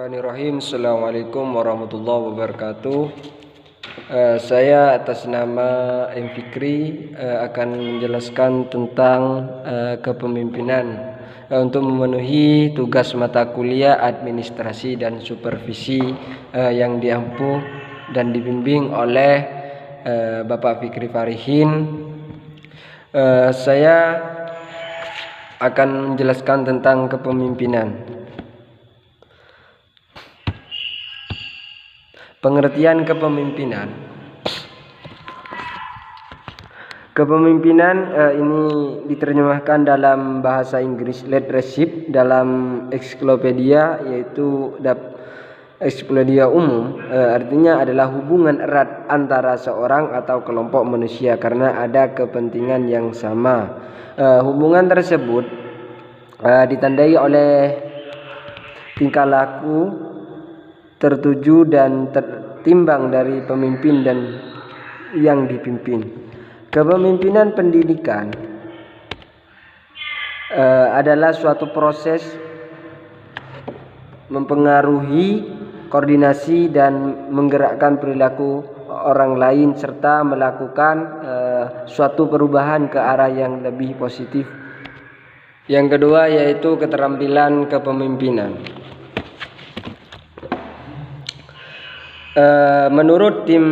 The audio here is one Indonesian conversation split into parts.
Bismillahirrahmanirrahim. Assalamualaikum warahmatullahi wabarakatuh. Saya atas nama M. Fikri akan menjelaskan tentang kepemimpinan untuk memenuhi tugas mata kuliah administrasi dan supervisi yang diampu dan dibimbing oleh Bapak Fikri Farihin. Saya akan menjelaskan tentang kepemimpinan. Pengertian kepemimpinan. Kepemimpinan ini diterjemahkan dalam bahasa Inggris leadership dalam ensiklopedia, yaitu ensiklopedia umum, artinya adalah hubungan erat antara seorang atau kelompok manusia karena ada kepentingan yang sama. Hubungan tersebut ditandai oleh tingkah laku tertuju dan tertimbang dari pemimpin dan yang dipimpin. Kepemimpinan pendidikan adalah suatu proses mempengaruhi koordinasi dan menggerakkan perilaku orang lain serta melakukan suatu perubahan ke arah yang lebih positif. Yang kedua yaitu keterampilan kepemimpinan. Menurut tim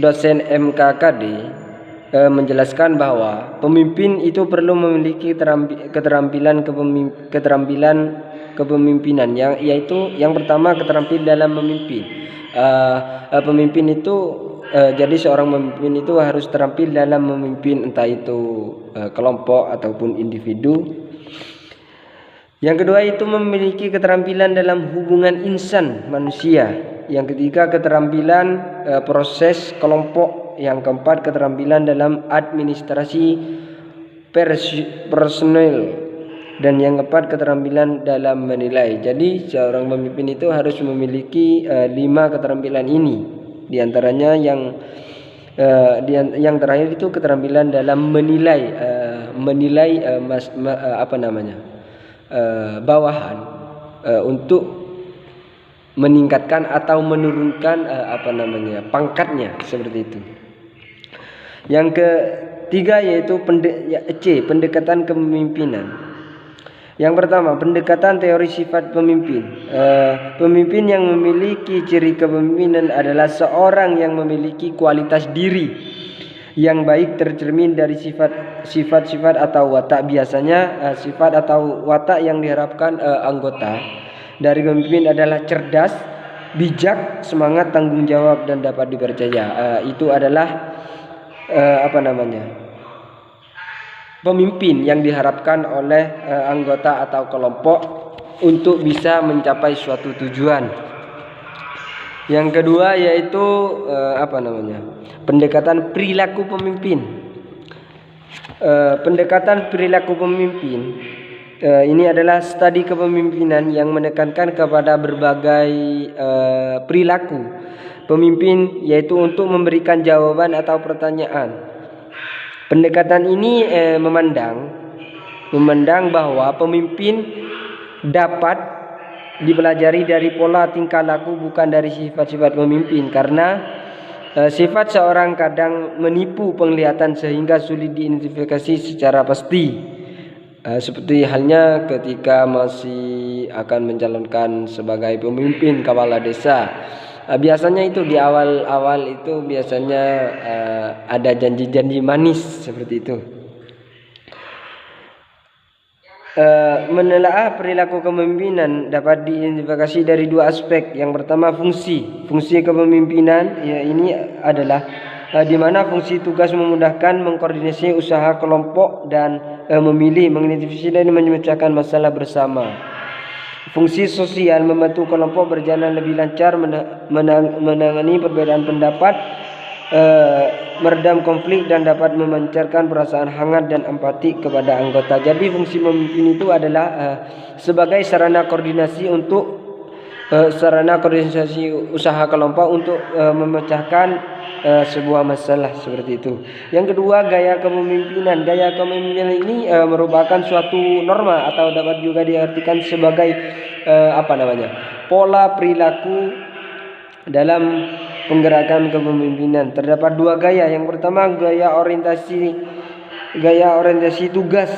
dosen MKKD menjelaskan bahwa pemimpin itu perlu memiliki keterampilan kepemimpinan yaitu yang pertama keterampilan dalam memimpin. Pemimpin itu jadi seorang pemimpin itu harus terampil dalam memimpin, entah itu kelompok ataupun individu. Yang kedua itu memiliki keterampilan dalam hubungan insan manusia. Yang ketiga keterampilan proses kelompok. Yang keempat keterampilan dalam administrasi personel. Dan yang keempat keterampilan dalam menilai. Jadi seorang pemimpin itu harus memiliki 5 keterampilan ini. Di antaranya yang terakhir itu keterampilan dalam menilai bawahan untuk meningkatkan atau menurunkan pangkatnya, seperti itu. Yang ketiga yaitu pendekatan kepemimpinan. Yang pertama, pendekatan teori sifat pemimpin. Pemimpin yang memiliki ciri kepemimpinan adalah seorang yang memiliki kualitas diri yang baik tercermin dari sifat-sifat atau watak. Biasanya sifat atau watak yang diharapkan anggota dari pemimpin adalah cerdas, bijak, semangat, tanggung jawab, dan dapat dipercaya. Itu adalah pemimpin yang diharapkan oleh anggota atau kelompok untuk bisa mencapai suatu tujuan. Yang kedua yaitu pendekatan perilaku pemimpin. Pendekatan perilaku pemimpin ini adalah studi kepemimpinan yang menekankan kepada berbagai perilaku pemimpin, yaitu untuk memberikan jawaban atau pertanyaan. Pendekatan ini memandang bahwa pemimpin dapat dipelajari dari pola tingkah laku, bukan dari sifat-sifat pemimpin, karena sifat seorang kadang menipu penglihatan sehingga sulit diidentifikasi secara pasti. Seperti halnya ketika masih akan mencalonkan sebagai pemimpin kepala desa. Biasanya itu di awal-awal itu biasanya ada janji-janji manis seperti itu. Menelaah perilaku kepemimpinan dapat diidentifikasi dari 2 aspek. Yang pertama fungsi kepemimpinan, ya ini adalah di mana fungsi tugas memudahkan mengkoordinasi usaha kelompok dan memilih, mengidentifikasi dan memecahkan masalah bersama. Fungsi sosial membantu kelompok berjalan lebih lancar, menangani perbedaan pendapat, meredam konflik, dan dapat memancarkan perasaan hangat dan empati kepada anggota. Jadi fungsi pemimpin itu adalah sebagai sarana koordinasi usaha kelompok untuk memecahkan sebuah masalah, seperti itu. Yang kedua, gaya kepemimpinan. Gaya kepemimpinan ini merupakan suatu norma atau dapat juga diartikan sebagai pola perilaku dalam penggerakan kepemimpinan. Terdapat dua gaya. Yang pertama gaya orientasi tugas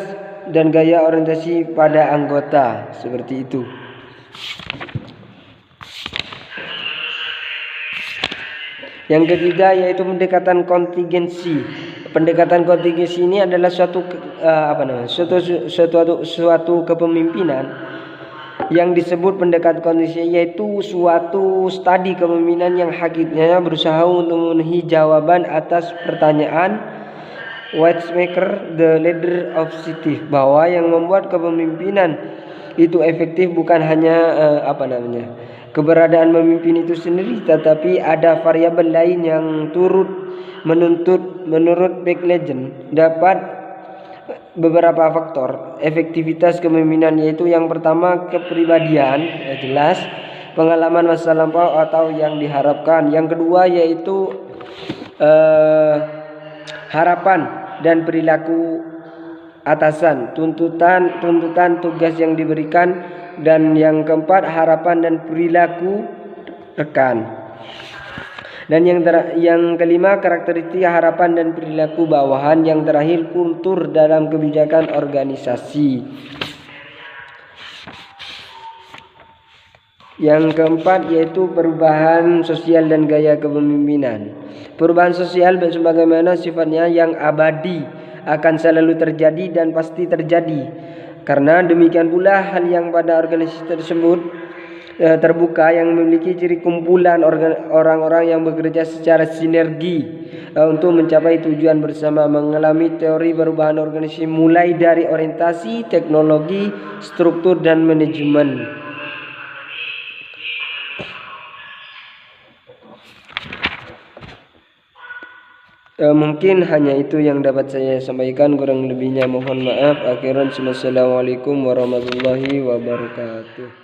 dan gaya orientasi pada anggota, seperti itu. Yang ketiga yaitu pendekatan kontingensi. Pendekatan kontingensi ini adalah suatu kepemimpinan yang disebut pendekatan kontingensi, yaitu suatu studi kepemimpinan yang hakikatnya berusaha untuk memenuhi jawaban atas pertanyaan Weizsäcker, the leader of cities, bahwa yang membuat kepemimpinan itu efektif bukan hanya keberadaan memimpin itu sendiri, tetapi ada variabel lain yang turut menurut Backlegend dapat beberapa faktor efektivitas kepemimpinan, yaitu yang pertama kepribadian, jelas pengalaman masa lampau atau yang diharapkan. Yang kedua yaitu harapan dan perilaku atasan, tuntutan tugas yang diberikan, dan yang keempat harapan dan perilaku rekan. Dan yang kelima karakteristik harapan dan perilaku bawahan. Yang terakhir kultur dalam kebijakan organisasi. Yang keempat yaitu perubahan sosial dan gaya kepemimpinan. Perubahan sosial sebagaimana sifatnya yang abadi akan selalu terjadi dan pasti terjadi. Karena demikian pula hal yang pada organisasi tersebut terbuka yang memiliki ciri kumpulan orang-orang yang bekerja secara sinergi untuk mencapai tujuan bersama, mengalami teori perubahan organisasi mulai dari orientasi, teknologi, struktur, dan manajemen. Mungkin hanya itu yang dapat saya sampaikan, kurang lebihnya mohon maaf. Akhiran, assalamualaikum warahmatullahi wabarakatuh.